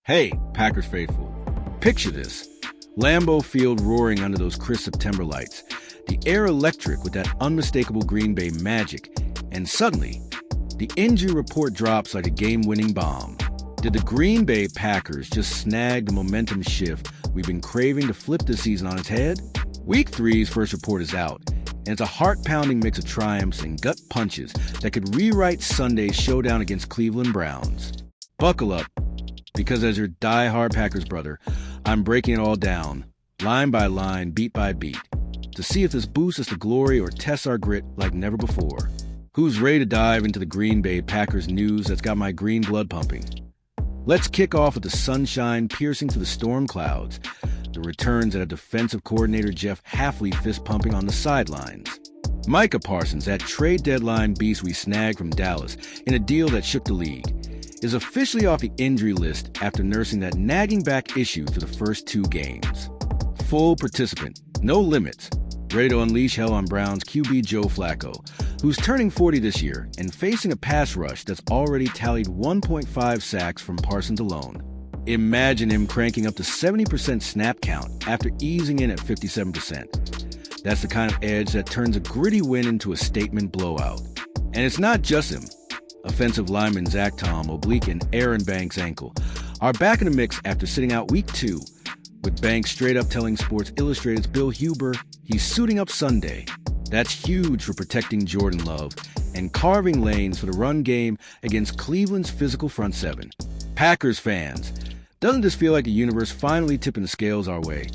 Hey, Packers faithful. Picture this. Lambeau Field roaring under those crisp September lights. The air electric with that unmistakable Green Bay magic. And suddenly, the injury report drops like a game-winning bomb. Did the Green Bay Packers just snag the momentum shift we've been craving to flip this season on its head? Week 3's first report is out, and it's a heart-pounding mix of triumphs and gut punches that could rewrite Sunday's showdown against Cleveland Browns. Buckle up, because as your die-hard Packers brother, I'm breaking it all down, line by line, beat by beat, to see if this boosts us to glory or tests our grit like never before. Who's ready to dive into the Green Bay Packers news that's got my green blood pumping? Let's kick off with the sunshine piercing through the storm clouds, the returns that have defensive coordinator Jeff Hafley fist-pumping on the sidelines. Micah Parsons, that trade deadline beast we snagged from Dallas in a deal that shook the league, is officially off the injury list after nursing that nagging back issue for the first 2 games. Full participant, no limits, ready to unleash hell on Browns QB Joe Flacco, who's turning 40 this year and facing a pass rush that's already tallied 1.5 sacks from Parsons alone. Imagine him cranking up to 70% snap count after easing in at 57%. That's the kind of edge that turns a gritty win into a statement blowout. And it's not just him. Offensive lineman Zach Tom, oblique, and Aaron Banks' ankle are back in the mix after sitting out Week 2, with Banks straight up telling Sports Illustrated's Bill Huber he's suiting up Sunday. That's huge for protecting Jordan Love and carving lanes for the run game against Cleveland's physical front seven. Packers fans, doesn't this feel like the universe finally tipping the scales our way?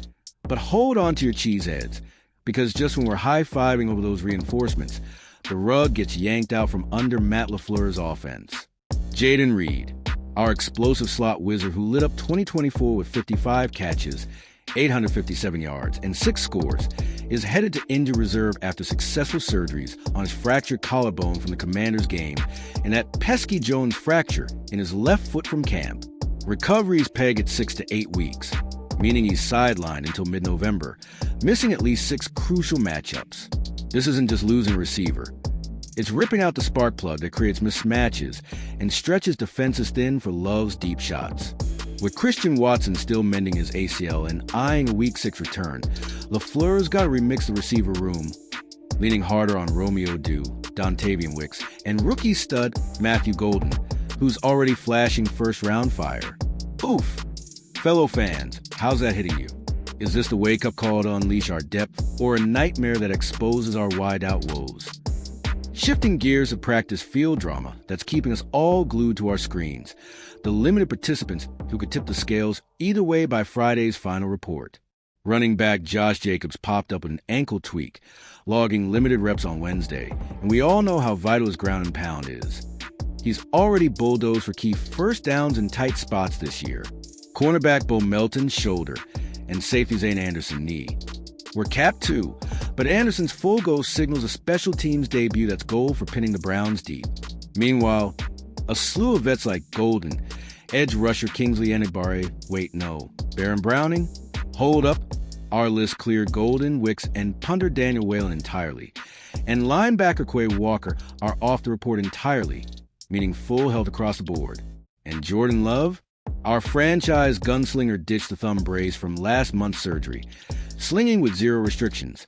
But hold on to your cheeseheads, because just when we're high-fiving over those reinforcements, the rug gets yanked out from under Matt LaFleur's offense. Jaden Reed, our explosive slot wizard who lit up 2024 with 55 catches, 857 yards, and 6 scores, is headed to injured reserve after successful surgeries on his fractured collarbone from the Commanders game and that pesky Jones fracture in his left foot from camp. Recovery's pegged at 6 to 8 weeks, meaning he's sidelined until mid-November, missing at least 6 crucial matchups. This isn't just losing a receiver. It's ripping out the spark plug that creates mismatches and stretches defenses thin for Love's deep shots. With Christian Watson still mending his ACL and eyeing a Week 6 return, LaFleur's got to remix the receiver room, leaning harder on Romeo Dew, Dontavian Wicks, and rookie stud Matthew Golden, who's already flashing first-round fire. Oof! Fellow fans, how's that hitting you? Is this the wake-up call to unleash our depth, or a nightmare that exposes our wide-out woes? Shifting gears to practice field drama that's keeping us all glued to our screens, the limited participants who could tip the scales either way by Friday's final report. Running back Josh Jacobs popped up with an ankle tweak, logging limited reps on Wednesday, and we all know how vital his ground and pound is. He's already bulldozed for key first downs in tight spots this year. Cornerback Bo Melton's shoulder and safety Zane Anderson knee were capped too, but Anderson's full go signals a special teams debut that's goal for pinning the Browns deep. Meanwhile, a slew of vets like Golden, edge rusher Kingsley Enagbare, Baron Browning? Hold up, our list cleared Golden, Wicks, and punter Daniel Whalen entirely, and linebacker Quay Walker are off the report entirely, meaning full health across the board. And Jordan Love? Our franchise gunslinger ditched the thumb brace from last month's surgery, slinging with 0 restrictions.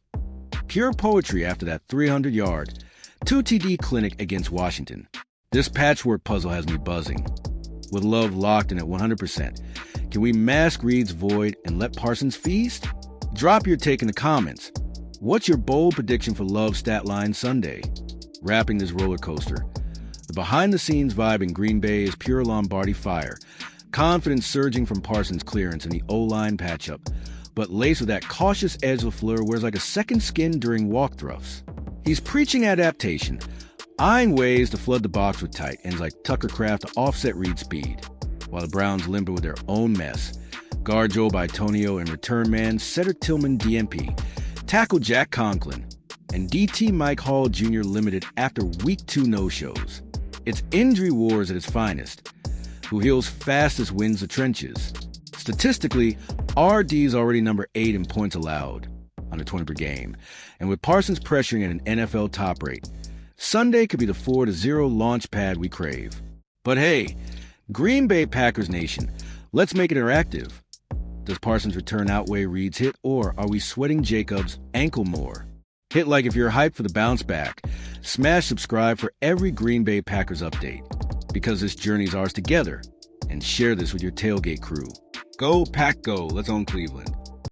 Pure poetry after that 300-yard, 2 TD clinic against Washington. This patchwork puzzle has me buzzing. With Love locked in at 100%, can we mask Reed's void and let Parsons feast? Drop your take in the comments. What's your bold prediction for Love's stat line Sunday? Wrapping this roller coaster, the behind-the-scenes vibe in Green Bay is pure Lombardi fire, confidence surging from Parsons' clearance in the O-line patchup, but laced with that cautious edge LaFleur wears like a second skin during walk-throughs. He's preaching adaptation, eyeing ways to flood the box with tight ends like Tucker Kraft to offset Reed's speed, while the Browns limber with their own mess. Guard Joe Bitonio and return man Setter Tillman DMP, tackle Jack Conklin, and DT Mike Hall Jr. limited after Week 2 no-shows. It's injury wars at its finest. Who heals fastest wins the trenches. Statistically, RD's already number 8 in points allowed, under 20 per game, and with Parsons pressuring at an NFL top rate, Sunday could be the 4-0 launch pad we crave. But hey, Green Bay Packers Nation, Let's make it interactive. Does Parsons' return outweigh Reed's hit, or are we sweating Jacobs' ankle more? Hit like if you're hyped for the bounce back. Smash subscribe for every Green Bay Packers update, because this journey is ours together. And share this with your tailgate crew. Go, Pack, go. Let's own Cleveland.